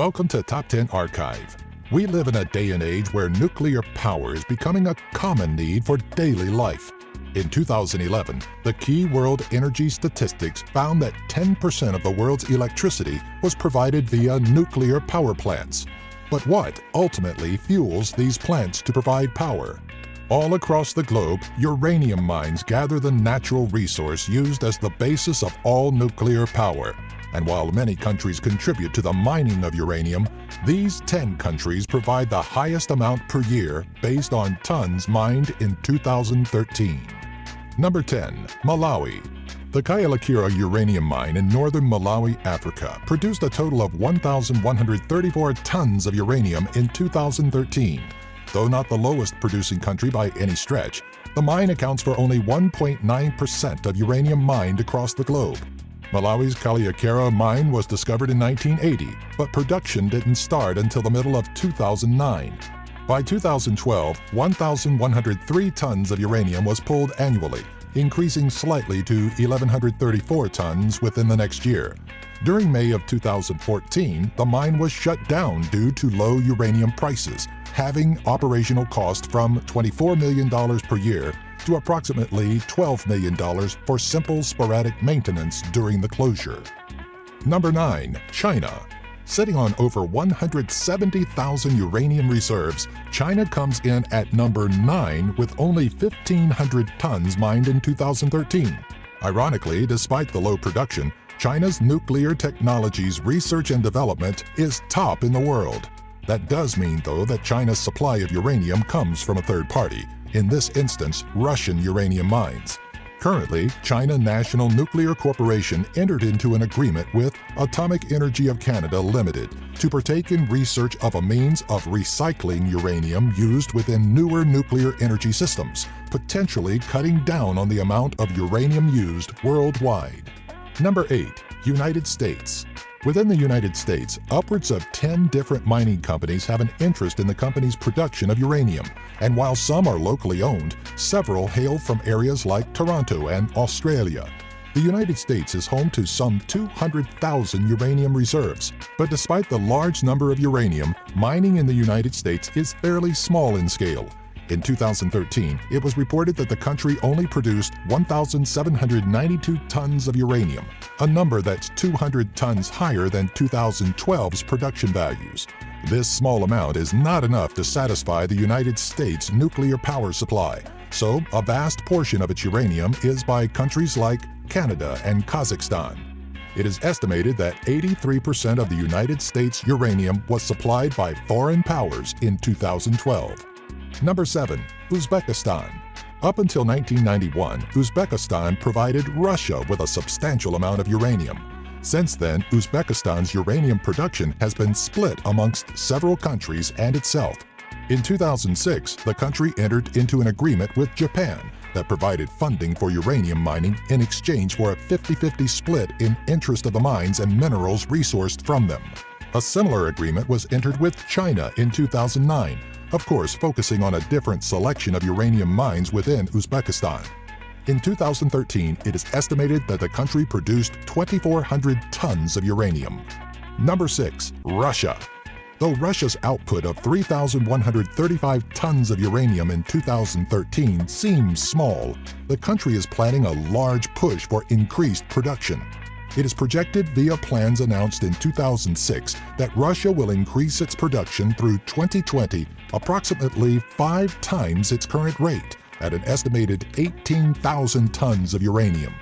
Welcome to Top 10 Archive. We live in a day and age where nuclear power is becoming a common need for daily life. In 2011, the key world energy statistics found that 10% of the world's electricity was provided via nuclear power plants. But what ultimately fuels these plants to provide power? All across the globe, uranium mines gather the natural resource used as the basis of all nuclear power. And while many countries contribute to the mining of uranium, these 10 countries provide the highest amount per year based on tons mined in 2013. Number 10. Malawi. The Kayelekera uranium mine in northern Malawi, Africa, produced a total of 1,134 tons of uranium in 2013. Though not the lowest producing country by any stretch, the mine accounts for only 1.9% of uranium mined across the globe. Malawi's Kayelekera mine was discovered in 1980, but production didn't start until the middle of 2009. By 2012, 1,103 tons of uranium was pulled annually, increasing slightly to 1,134 tons within the next year. During May of 2014, the mine was shut down due to low uranium prices, halving operational cost from $24 million per year to approximately $12 million for simple sporadic maintenance during the closure. Number 9. China. Sitting on over 170,000 uranium reserves, China comes in at number 9 with only 1,500 tons mined in 2013. Ironically, despite the low production, China's nuclear technologies research and development is top in the world. That does mean, though, that China's supply of uranium comes from a third party, in this instance, Russian uranium mines. Currently, China National Nuclear Corporation entered into an agreement with Atomic Energy of Canada Limited to partake in research of a means of recycling uranium used within newer nuclear energy systems, potentially cutting down on the amount of uranium used worldwide. Number 8. United States. Within the United States, upwards of 10 different mining companies have an interest in the company's production of uranium, and while some are locally owned, several hail from areas like Toronto and Australia. The United States is home to some 200,000 uranium reserves, but despite the large number of uranium, mining in the United States is fairly small in scale. In 2013, it was reported that the country only produced 1,792 tons of uranium, a number that's 200 tons higher than 2012's production values. This small amount is not enough to satisfy the United States' nuclear power supply, so a vast portion of its uranium is by countries like Canada and Kazakhstan. It is estimated that 83% of the United States' uranium was supplied by foreign powers in 2012. Number 7. Uzbekistan. Up until 1991, Uzbekistan provided Russia with a substantial amount of uranium. Since then, Uzbekistan's uranium production has been split amongst several countries and itself. In 2006, the country entered into an agreement with Japan that provided funding for uranium mining in exchange for a 50-50 split in interest of the mines and minerals resourced from them. A similar agreement was entered with China in 2009, of course focusing on a different selection of uranium mines within Uzbekistan. In 2013, it is estimated that the country produced 2,400 tons of uranium. Number 6. Russia. Though Russia's output of 3,135 tons of uranium in 2013 seems small, the country is planning a large push for increased production. It is projected via plans announced in 2006 that Russia will increase its production through 2020 approximately 5 times its current rate, at an estimated 18,000 tons of uranium.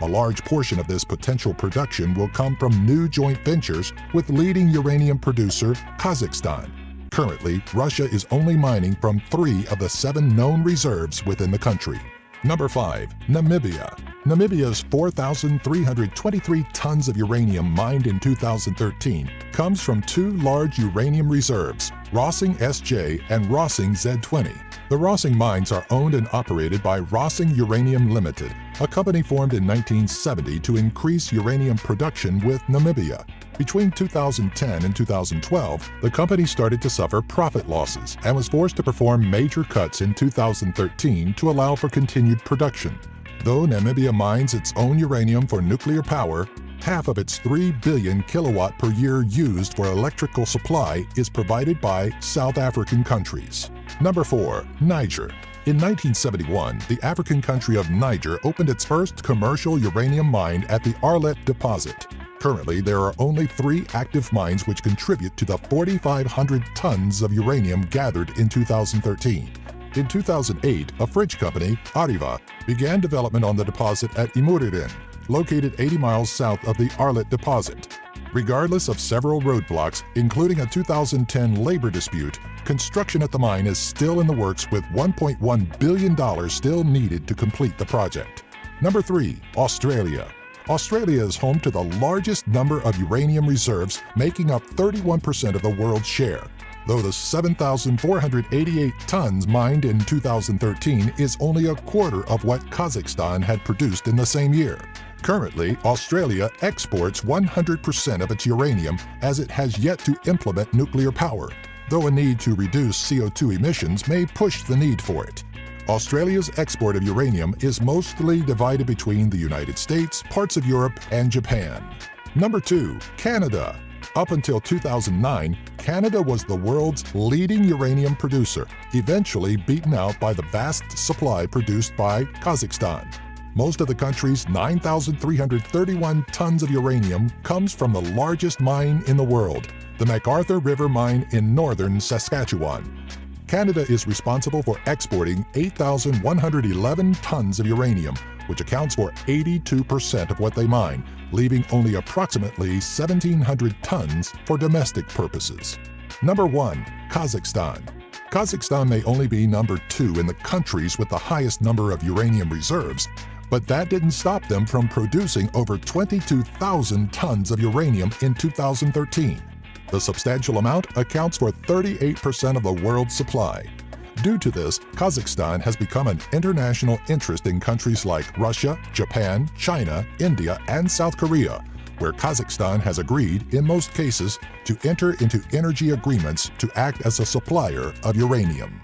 A large portion of this potential production will come from new joint ventures with leading uranium producer Kazakhstan. Currently, Russia is only mining from 3 of the 7 known reserves within the country. Number 5. Namibia. Namibia's 4,323 tons of uranium mined in 2013 comes from 2 large uranium reserves, Rossing SJ and Rossing Z20. The Rossing mines are owned and operated by Rossing Uranium Limited, a company formed in 1970 to increase uranium production with Namibia. Between 2010 and 2012, the company started to suffer profit losses and was forced to perform major cuts in 2013 to allow for continued production. Though Namibia mines its own uranium for nuclear power, Half of its 3 billion kilowatt per year used for electrical supply is provided by South African countries. Number 4. Niger. In 1971, the African country of Niger opened its first commercial uranium mine at the Arlet deposit. Currently, there are only 3 active mines which contribute to the 4,500 tons of uranium gathered in 2013. In 2008, a French company, Arriva, began development on the deposit at Imuriren, located 80 miles south of the Arlet deposit. Regardless of several roadblocks, including a 2010 labor dispute, construction at the mine is still in the works with $1.1 billion still needed to complete the project. Number 3. Australia. Australia is home to the largest number of uranium reserves, making up 31% of the world's share. Though the 7,488 tons mined in 2013 is only a quarter of what Kazakhstan had produced in the same year. Currently, Australia exports 100% of its uranium as it has yet to implement nuclear power, though a need to reduce CO2 emissions may push the need for it. Australia's export of uranium is mostly divided between the United States, parts of Europe, and Japan. Number 2. Canada. Up until 2009, Canada was the world's leading uranium producer, eventually beaten out by the vast supply produced by Kazakhstan. Most of the country's 9,331 tons of uranium comes from the largest mine in the world, the McArthur River Mine in northern Saskatchewan. Canada is responsible for exporting 8,111 tons of uranium, which accounts for 82% of what they mine, leaving only approximately 1,700 tons for domestic purposes. Number 1. Kazakhstan. Kazakhstan may only be number 2 in the countries with the highest number of uranium reserves, but that didn't stop them from producing over 22,000 tons of uranium in 2013. The substantial amount accounts for 38% of the world's supply. Due to this, Kazakhstan has become an international interest in countries like Russia, Japan, China, India, and South Korea, where Kazakhstan has agreed, in most cases, to enter into energy agreements to act as a supplier of uranium.